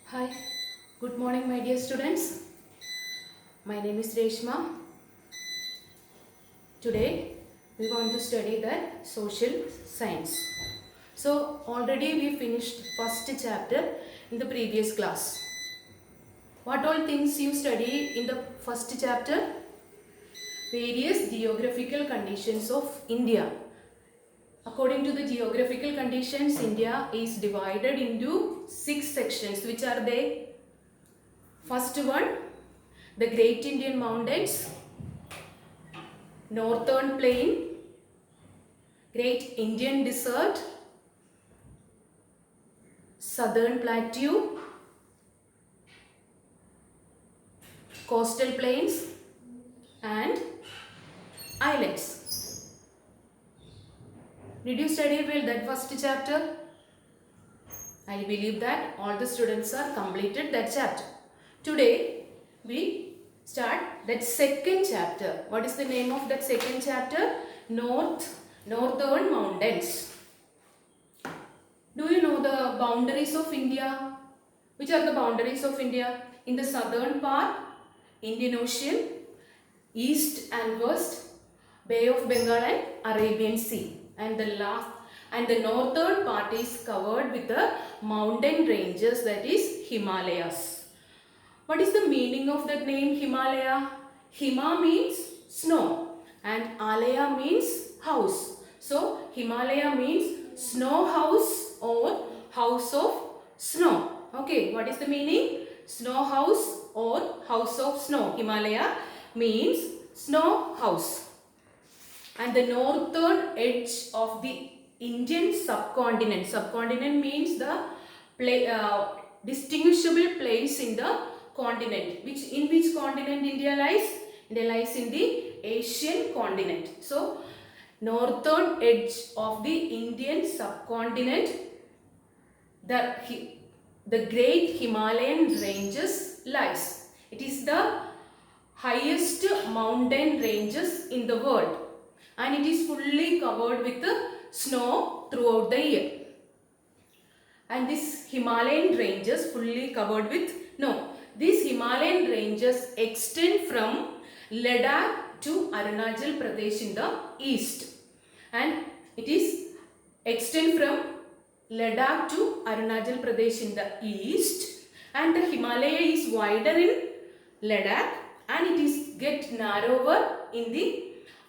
Hi, good morning, my dear students. My name is Reshma. Today we want to study the social science. So already we finished first chapter in the previous class. What all things you study in the first chapter? Various geographical conditions of India. According to the geographical conditions, India is divided into 6 sections. Which are they? First one, the Great Indian Mountains, Northern Plain, Great Indian Desert, Southern Plateau, Coastal Plains and Islands. Did you study well that first chapter? I believe that all the students are completed that chapter. Today we start that second chapter. What is the name of that second chapter? Northern Mountains. Do you know the boundaries of India? Which are the boundaries of India? In the southern part, Indian Ocean, east and west, Bay of Bengal and Arabian Sea. And the northern part is covered with the mountain ranges, that is Himalayas. What is the meaning of that name Himalaya? Hima means snow and Alaya means house. So Himalaya means snow house or house of snow. Okay, what is the meaning? Snow house or house of snow. Himalaya means snow house. And the northern edge of the Indian subcontinent. Subcontinent means the distinguishable place in the continent. In which continent India lies? India lies in the Asian continent. So, northern edge of the Indian subcontinent, the great Himalayan ranges lies. It is the highest mountain ranges in the world and it is fully covered with snow throughout the year. And these Himalayan ranges these Himalayan ranges extend from Ladakh to Arunachal Pradesh in the east, and it is extend from Ladakh to Arunachal Pradesh in the east, and the Himalaya is wider in Ladakh and it is get narrower in the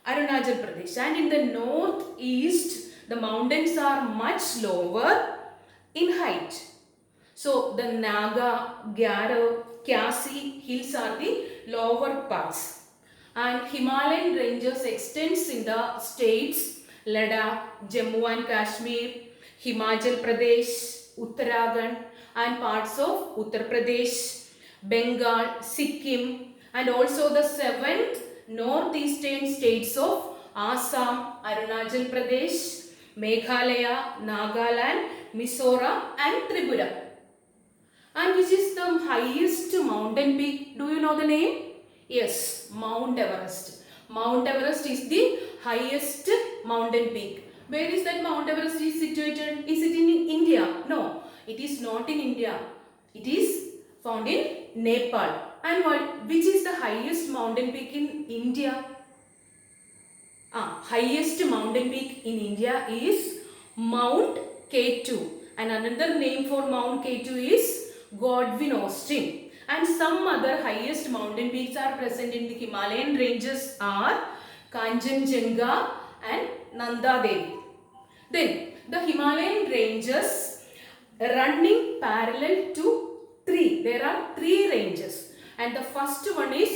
Arunachal Pradesh, and in the northeast the mountains are much lower in height. So the Naga, Garo, Khasi hills are the lower parts, and Himalayan ranges extends in the states Ladakh, Jammu and Kashmir, Himachal Pradesh, Uttarakhand and parts of Uttar Pradesh, Bengal, Sikkim and also the 7th northeastern states of Assam, Arunachal Pradesh, Meghalaya, Nagaland, Mizoram and Tripura. And which is the highest mountain peak? Do you know the name? Yes, Mount Everest. Mount Everest is the highest mountain peak. Where is that Mount Everest is situated? Is it in India? No, it is not in India. It is found in Nepal. And which is the highest mountain peak in India? Highest mountain peak in India is Mount K2. And another name for Mount K2 is Godwin Austen. And some other highest mountain peaks are present in the Himalayan ranges are Kanchenjunga and Nanda Devi. Then the Himalayan ranges running parallel to 3. There are 3 ranges, and the first one is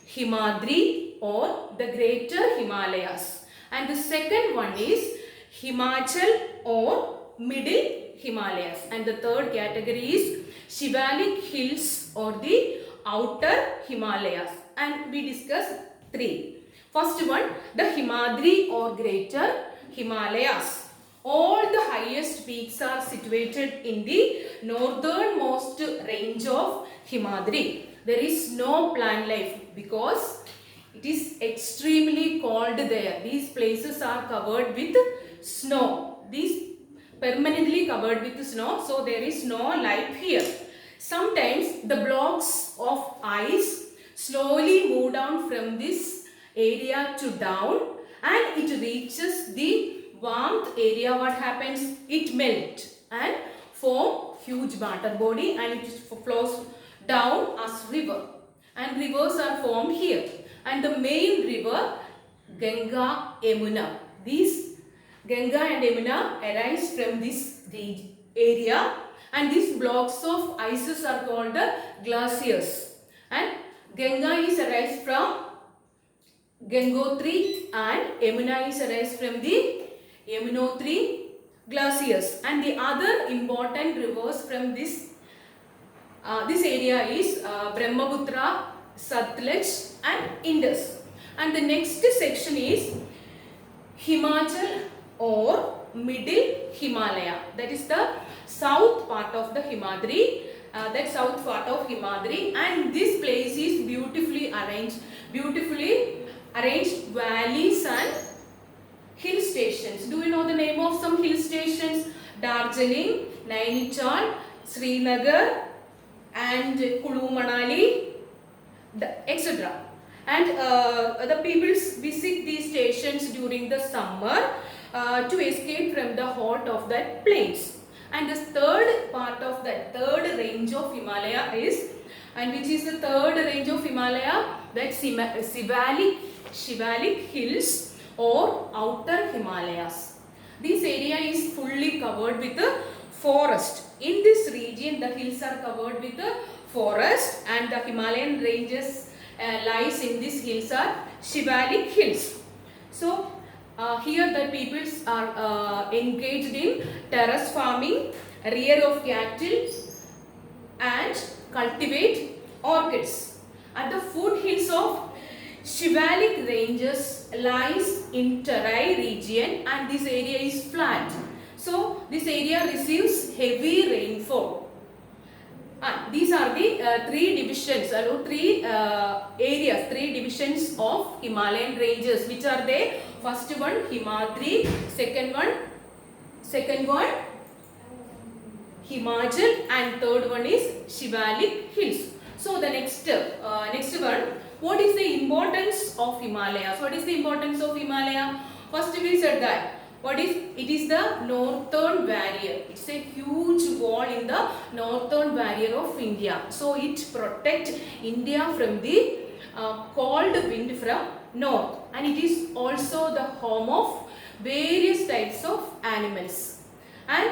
Himadri or the Greater Himalayas, and the second one is Himachal or Middle Himalayas, and the third category is Shivalik Hills or the Outer Himalayas, and we discuss 3. First one, the Himadri or Greater Himalayas. All the highest peaks are situated in the northernmost range of Himadri. There is no plant life because it is extremely cold there. These places are covered with snow. These permanently covered with snow, so there is no life here. sometimes the blocks of ice slowly move down from this area to down, and it reaches the warmth area. What happens? It melts and form huge water body, and it flows down as river, and rivers are formed here. And the main river Ganga, Yamuna, these Ganga and Yamuna arise from this area, and these blocks of ices are called the glaciers. And Ganga is arise from Gangotri, and Yamuna is arise from the Yamunotri glaciers. And the other important rivers from this area is Brahmaputra, Satluj and Indus. And the next section is Himachal or Middle Himalaya. That is the south part of the Himadri. That south part of Himadri, and this place is beautifully arranged valleys and hill stations. Do you know the name of some hill stations? Darjeeling, Nainital, Srinagar and Kulu Manali, etc. And the people visit these stations during the summer to escape from the hot of that plains. And the third part of that third range of Himalaya is, and which is the third range of Himalaya, that Shivalik Hills or Outer Himalayas. This area is fully covered with the forest. In this region, the hills are covered with the forest, and the Himalayan ranges lies in these hills are Shivalik Hills. So here the peoples are engaged in terrace farming, rear of cattle and cultivate orchids. At the foothills of Shivalik ranges lies in Terai region, and this area is flat. So this area receives heavy rainfall. These are the three divisions, three areas, three divisions of Himalayan ranges. Which are they? First one Himadri, second one Himachal, and third one is Shivalik Hills. So the next one, what is the importance of Himalayas? What is the importance of Himalaya? First we said that it is the northern barrier. It's a huge wall in the northern barrier of India. So it protects India from the cold wind from north, and it is also the home of various types of animals. And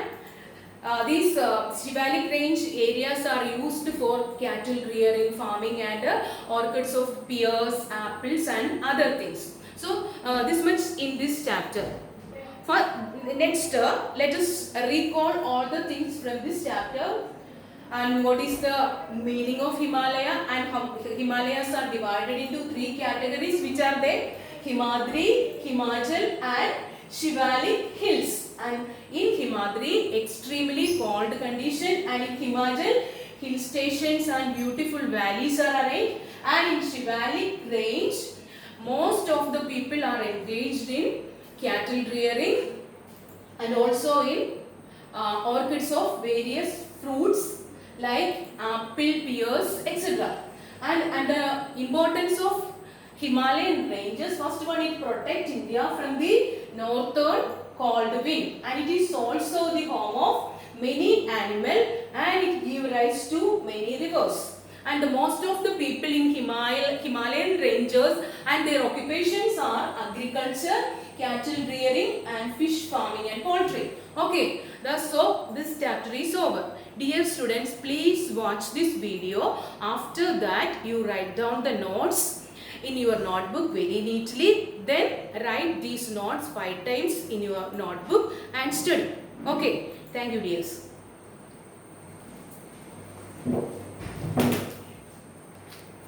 these Shivalik range areas are used for cattle rearing, farming and orchards of pears, apples and other things. So this much in this chapter. For next, let us recall all the things from this chapter, and what is the meaning of Himalaya, and how Himalayas are divided into three categories. Which are they? Himadri, Himachal and Shivalik Hills. And in Himadri, extremely cold condition, and in Himachal, hill stations and beautiful valleys are arranged, and in Shivalik range, most of the people are engaged in cattle rearing and also in orchids of various fruits like apple, pears, etc. And the importance of Himalayan ranges, first one, it protects India from the northern cold wind, and it is also the home of many animals, and it gives rise to many rivers. And the most of the people in Himalayan ranges and their occupations are agriculture, cattle rearing and fish farming and poultry. Okay, so this chapter is over. Dear students, please watch this video. After that, you write down the notes in your notebook very neatly. Then write these notes 5 times in your notebook and study. Okay, thank you dears.